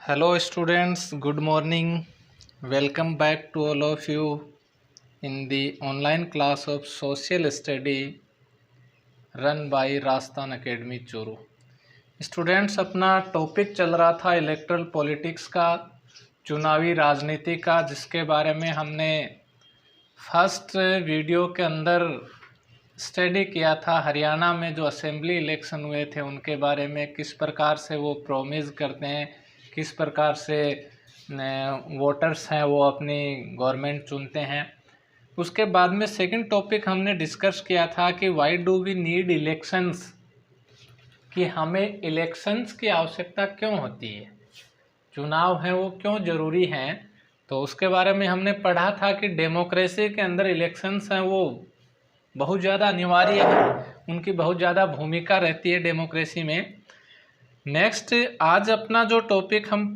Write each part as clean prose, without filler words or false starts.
Hello students, good morning. Welcome back to all of you in the online class of social study run by Rastan Academy Churu. Students, अपना topic चल रहा था erectile politics का, चुनावी राजनीति का, जिसके बारे में हमने फर्स्ट वीडियो के अंदर स्टडी किया था। हरियाणा में जो असेंबली इलेक्शन हुए थे उनके बारे में, किस प्रकार से वो प्रोमिस करते हैं, किस प्रकार से वोटर्स हैं वो अपनी गवर्नमेंट चुनते हैं। उसके बाद में सेकंड टॉपिक हमने डिस्कस किया था कि why do we need elections, कि हमें इलेक्शंस की आवश्यकता क्यों होती है, चुनाव हैं वो क्यों ज़रूरी हैं। तो उसके बारे में हमने पढ़ा था कि डेमोक्रेसी के अंदर इलेक्शंस हैं वो बहुत ज़्यादा अनिवार्य है, उनकी बहुत ज़्यादा भूमिका रहती है डेमोक्रेसी में। नेक्स्ट, आज अपना जो टॉपिक हम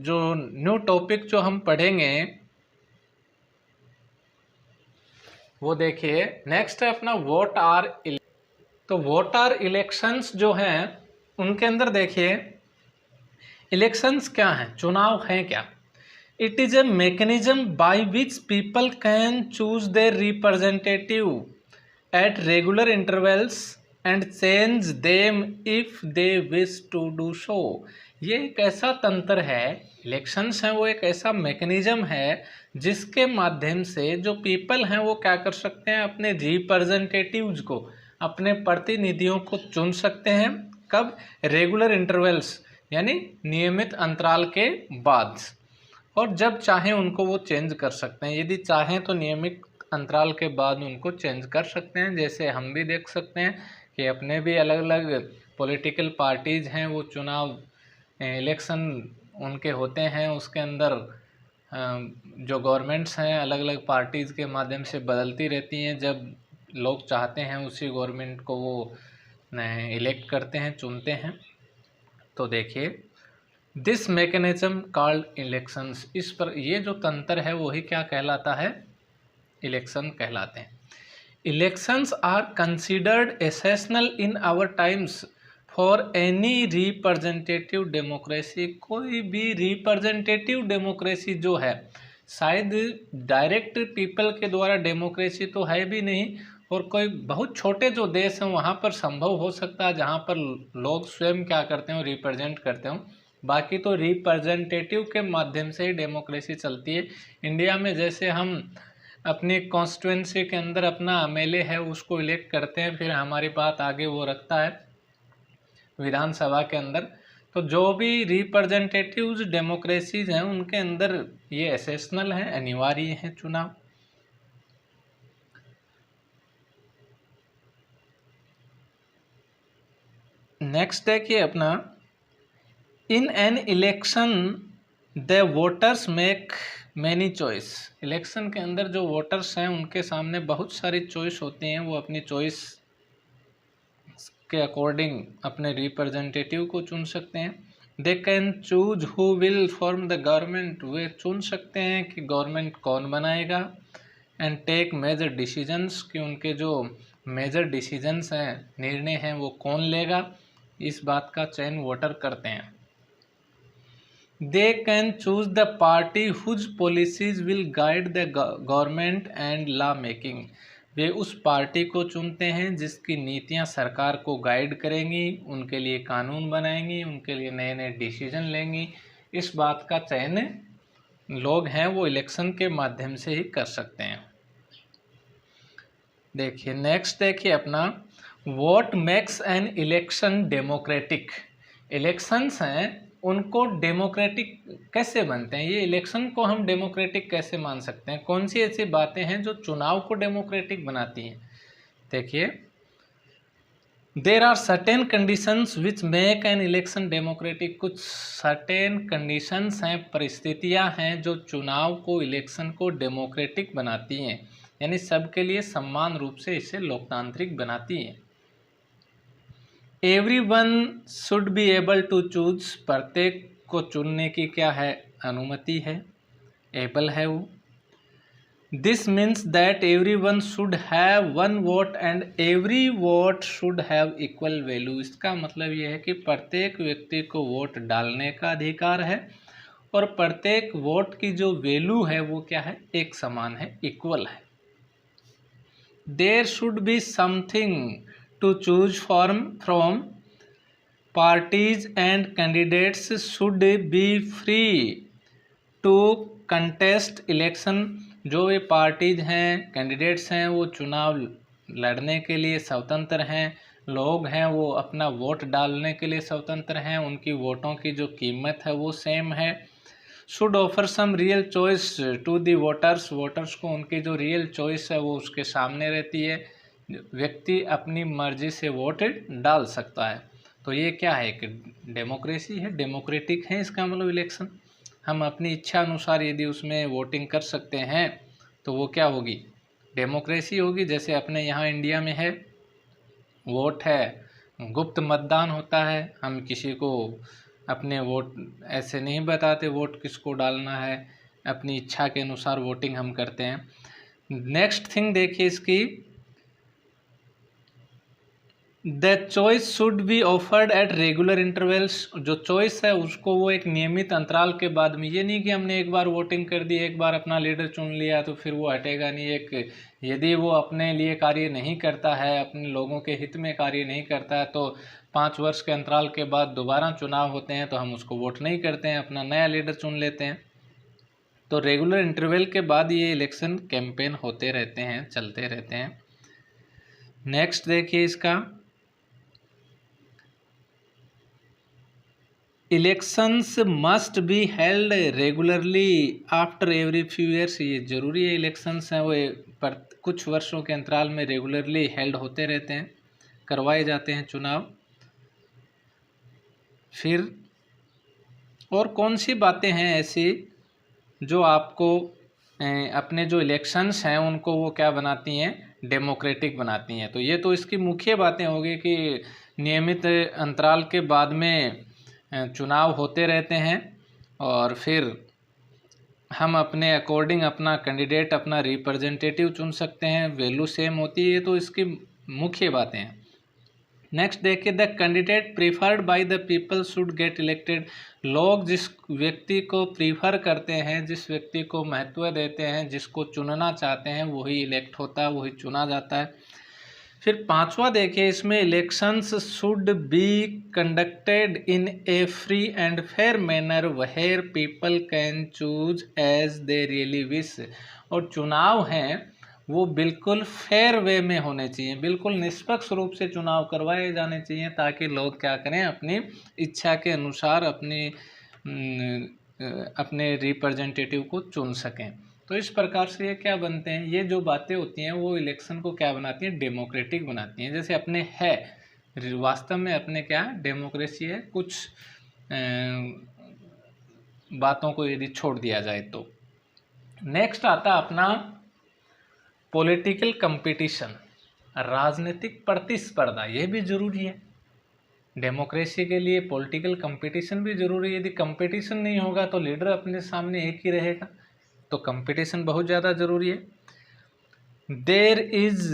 जो न्यू टॉपिक जो हम पढ़ेंगे वो देखिए, नेक्स्ट है अपना वोट आर। तो वोट आर इलेक्शंस जो हैं उनके अंदर देखिए, इलेक्शंस क्या हैं, चुनाव हैं क्या। It is a mechanism by which people can choose their representative at regular intervals and change them if they wish to do so। ये एक ऐसा तंत्र है, इलेक्शंस हैं वो एक ऐसा मैकेनिज्म है जिसके माध्यम से जो पीपल हैं वो क्या कर सकते हैं, अपने रिप्रेजेंटेटिव्स को, अपने प्रतिनिधियों को चुन सकते हैं। कब? रेगुलर इंटरवल्स, यानी नियमित अंतराल के बाद, और जब चाहें उनको वो चेंज कर सकते हैं। यदि चाहें तो नियमित अंतराल के बाद उनको चेंज कर सकते हैं। जैसे हम भी देख सकते हैं कि अपने भी अलग अलग पॉलिटिकल पार्टीज़ हैं, वो चुनाव इलेक्शन उनके होते हैं, उसके अंदर जो गवर्नमेंट्स हैं अलग अलग पार्टीज़ के माध्यम से बदलती रहती हैं। जब लोग चाहते हैं उसी गवर्नमेंट को वो इलेक्ट करते हैं, चुनते हैं। तो देखिए, दिस मैकेनिज्म कॉल्ड इलेक्शंस, इस पर ये जो तंत्र है वही क्या कहलाता है, इलेक्शन कहलाते हैं। Elections are considered essential in our times for any representative democracy. कोई भी रिप्रेजेंटेटिव डेमोक्रेसी जो है, शायद डायरेक्ट पीपल के द्वारा डेमोक्रेसी तो है भी नहीं, और कोई बहुत छोटे जो देश हैं वहाँ पर संभव हो सकता है जहाँ पर लोग स्वयं क्या करते हो, रिप्रेजेंट करते हो। बाकी तो रिप्रेजेंटेटिव के माध्यम से ही डेमोक्रेसी चलती है। इंडिया में जैसे हम अपनी कॉन्स्टिट्यूंसी के अंदर अपना एमएलए है उसको इलेक्ट करते हैं, फिर हमारी बात आगे वो रखता है विधानसभा के अंदर। तो जो भी रिप्रेजेंटेटिव्स डेमोक्रेसीज हैं उनके अंदर ये एसेंशियल हैं, अनिवार्य हैं चुनाव। नेक्स्ट देखिए अपना, in an election the voters make many choice. Election के अंदर जो वोटर्स हैं उनके सामने बहुत सारी चॉइस होती हैं, वो अपनी चॉइस के अकॉर्डिंग अपने रिप्रेजेंटेटिव को चुन सकते हैं। They can choose who will form the government, वे चुन सकते हैं कि गवर्नमेंट कौन बनाएगा। एंड टेक मेजर डिसीजंस, कि उनके जो मेजर डिसीजंस हैं, निर्णय हैं, वो कौन लेगा, इस बात का चयन वोटर करते हैं। They can choose the party whose policies will guide the government and law making. वे उस पार्टी को चुनते हैं जिसकी नीतियां सरकार को गाइड करेंगी, उनके लिए कानून बनाएंगी, उनके लिए नए नए डिसीजन लेंगी। इस बात का चयन लोग हैं वो इलेक्शन के माध्यम से ही कर सकते हैं। देखिए नेक्स्ट, देखिए अपना, vote makes an election democratic. Elections हैं उनको डेमोक्रेटिक कैसे बनते हैं, ये इलेक्शन को हम डेमोक्रेटिक कैसे मान सकते हैं, कौन सी ऐसी बातें हैं जो चुनाव को डेमोक्रेटिक बनाती हैं। देखिए, there are certain conditions which make an election democratic. कुछ सर्टेन कंडीशंस हैं, परिस्थितियां हैं जो चुनाव को, इलेक्शन को डेमोक्रेटिक बनाती हैं, यानी सबके लिए समान रूप से इसे लोकतांत्रिक बनाती हैं। Everyone should be able to choose, प्रत्येक को चुनने की क्या है, अनुमति है, एबल है वो। This means that everyone should have one vote and every vote should have equal value। इसका मतलब यह है कि प्रत्येक व्यक्ति को वोट डालने का अधिकार है और प्रत्येक वोट की जो वैल्यू है वो क्या है, एक समान है, इक्वल है। There should be something to choose from parties and candidates should be free to contest election. जो ये पार्टीज हैं, कैंडिडेट्स हैं, वो चुनाव लड़ने के लिए स्वतंत्र हैं, लोग हैं वो अपना वोट डालने के लिए स्वतंत्र हैं, उनकी वोटों की जो कीमत है वो सेम है। Should offer some real choice to the voters, voters को उनकी जो रियल चॉइस है वो उसके सामने रहती है, व्यक्ति अपनी मर्जी से वोट डाल सकता है। तो ये क्या है कि डेमोक्रेसी है, डेमोक्रेटिक है, इसका मतलब इलेक्शन। हम अपनी इच्छा अनुसार यदि उसमें वोटिंग कर सकते हैं तो वो क्या होगी, डेमोक्रेसी होगी। जैसे अपने यहाँ इंडिया में है, वोट है, गुप्त मतदान होता है, हम किसी को अपने वोट ऐसे नहीं बताते वोट किसको डालना है, अपनी इच्छा के अनुसार वोटिंग हम करते हैं। नेक्स्ट थिंग देखिए इसकी, the choice should be offered at regular intervals. जो चॉइस है उसको वो एक नियमित अंतराल के बाद में, ये नहीं कि हमने एक बार वोटिंग कर दी, एक बार अपना लीडर चुन लिया तो फिर वो हटेगा नहीं। एक यदि वो अपने लिए कार्य नहीं करता है, अपने लोगों के हित में कार्य नहीं करता है, तो 5 वर्ष के अंतराल के बाद दोबारा चुनाव होते हैं तो हम उसको वोट नहीं करते हैं, अपना नया लीडर चुन लेते हैं। तो रेगुलर इंटरवल के बाद ये इलेक्शन कैंपेन होते रहते हैं, चलते रहते हैं। नेक्स्ट देखिए इसका, elections must be held regularly after every few years. ये जरूरी है, इलेक्शंस हैं वो पर कुछ वर्षों के अंतराल में रेगुलरली हेल्ड होते रहते हैं, करवाए जाते हैं चुनाव। फिर और कौन सी बातें हैं ऐसी जो आपको अपने जो इलेक्शंस हैं उनको वो क्या बनाती हैं, डेमोक्रेटिक बनाती हैं। तो ये तो इसकी मुख्य बातें होगी कि नियमित अंतराल के बाद में चुनाव होते रहते हैं और फिर हम अपने अकॉर्डिंग अपना कैंडिडेट, अपना रिप्रेजेंटेटिव चुन सकते हैं, वैल्यू सेम होती है। ये तो इसकी मुख्य बातें हैं। नेक्स्ट देखिए, the candidate preferred by the people should get elected. लोग जिस व्यक्ति को प्रीफर करते हैं, जिस व्यक्ति को महत्व देते हैं, जिसको चुनना चाहते हैं, वही इलेक्ट होता है, वही चुना जाता है। फिर 5वां देखिए इसमें, elections should be conducted in a free and fair manner where people can choose as they really wish. और चुनाव हैं वो बिल्कुल फेयर वे में होने चाहिए, बिल्कुल निष्पक्ष रूप से चुनाव करवाए जाने चाहिए, ताकि लोग क्या करें, अपनी इच्छा के अनुसार अपने रिप्रेजेंटेटिव को चुन सकें। तो इस प्रकार से ये क्या बनते हैं, ये जो बातें होती हैं वो इलेक्शन को क्या बनाती हैं, डेमोक्रेटिक बनाती हैं। जैसे अपने है, वास्तव में अपने क्या डेमोक्रेसी है, कुछ बातों को यदि छोड़ दिया जाए तो। नेक्स्ट आता अपना पॉलिटिकल कंपटीशन, राजनीतिक प्रतिस्पर्धा। ये भी जरूरी है, डेमोक्रेसी के लिए पॉलिटिकल कंपटीशन भी जरूरी है। यदि कंपटीशन नहीं होगा तो लीडर अपने सामने एक ही रहेगा, तो कंपटीशन बहुत ज़्यादा ज़रूरी है। देयर इज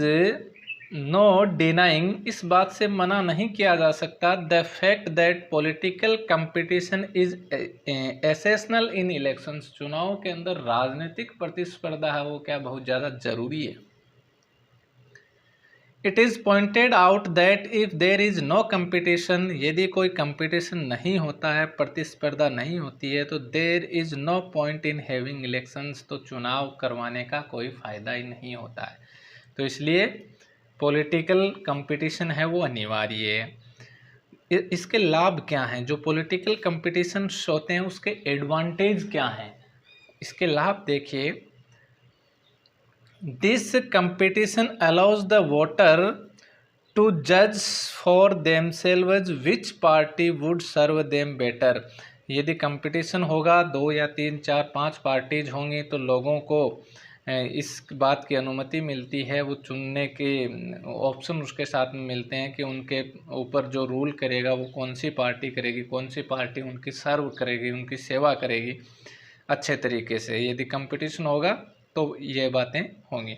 नो डिनाइंग, इस बात से मना नहीं किया जा सकता, the fact that political competition is essential in elections. चुनाव के अंदर राजनीतिक प्रतिस्पर्धा है वो क्या बहुत ज़्यादा ज़रूरी है। It is pointed out that if there is no competition, यदि कोई कंपटीशन नहीं होता है, प्रतिस्पर्धा नहीं होती है, तो there is no point in having elections, तो चुनाव करवाने का कोई फ़ायदा ही नहीं होता है। तो इसलिए पॉलिटिकल कंपटीशन है वो अनिवार्य है। इसके लाभ क्या हैं, जो पॉलिटिकल कंपटीशन होते हैं उसके एडवांटेज क्या हैं, इसके लाभ देखिए। This competition allows the voter to जज for themselves which party would serve them better. यदि कंपटीशन होगा, 2 या 3, 4, 5 पार्टीज होंगी, तो लोगों को इस बात की अनुमति मिलती है, वो चुनने के ऑप्शन उसके साथ में मिलते हैं कि उनके ऊपर जो रूल करेगा वो कौन सी पार्टी करेगी, कौन सी पार्टी उनकी सर्व करेगी, उनकी सेवा करेगी अच्छे तरीके से। यदि कंपटीशन होगा तो ये बातें होंगी।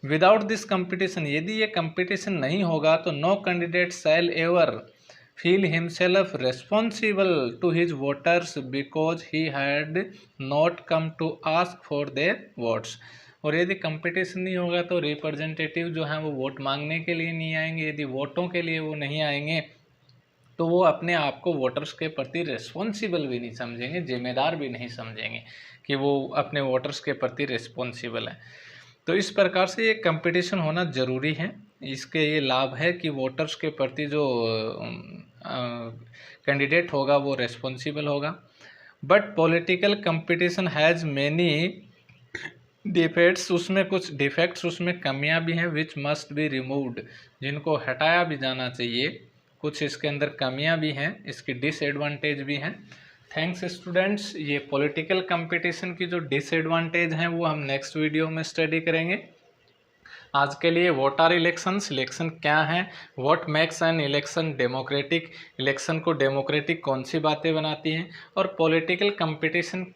विदाउट दिस कंपटीशन, यदि ये कंपटीशन नहीं होगा तो no candidate shall ever feel himself responsible to his voters because he had not come to ask for their votes. और यदि कंपटीशन नहीं होगा तो रिप्रेजेंटेटिव जो हैं वो वोट मांगने के लिए नहीं आएंगे, यदि वोटों के लिए वो नहीं आएंगे तो वो अपने आप को वोटर्स के प्रति रिस्पॉन्सिबल भी नहीं समझेंगे, जिम्मेदार भी नहीं समझेंगे कि वो अपने वोटर्स के प्रति रिस्पॉन्सिबल है। तो इस प्रकार से ये कंपटीशन होना ज़रूरी है। इसके ये लाभ है कि वोटर्स के प्रति जो कैंडिडेट होगा वो रिस्पॉन्सिबल होगा। But political competition has many defects, उसमें कुछ डिफेक्ट्स, उसमें कमियां भी हैं, विच मस्ट बी रिमूव्ड, जिनको हटाया भी जाना चाहिए। कुछ इसके अंदर कमियां भी हैं, इसकी डिसएडवांटेज भी हैं। Thanks students. ये पॉलिटिकल कंपटीशन की जो डिसएडवांटेज हैं वो हम नेक्स्ट वीडियो में स्टडी करेंगे। आज के लिए व्हाट आर इलेक्शंस, इलेक्शन क्या है, what makes an election democratic, election को डेमोक्रेटिक कौन सी बातें बनाती हैं, और पॉलिटिकल कंपटीशन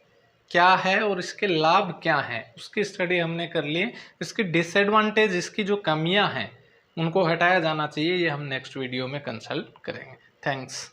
क्या है और इसके लाभ क्या हैं, उसकी स्टडी हमने कर ली। इसकी डिसएडवांटेज, इसकी जो कमियां हैं उनको हटाया जाना चाहिए, ये हम नेक्स्ट वीडियो में कंसल्ट करेंगे। थैंक्स।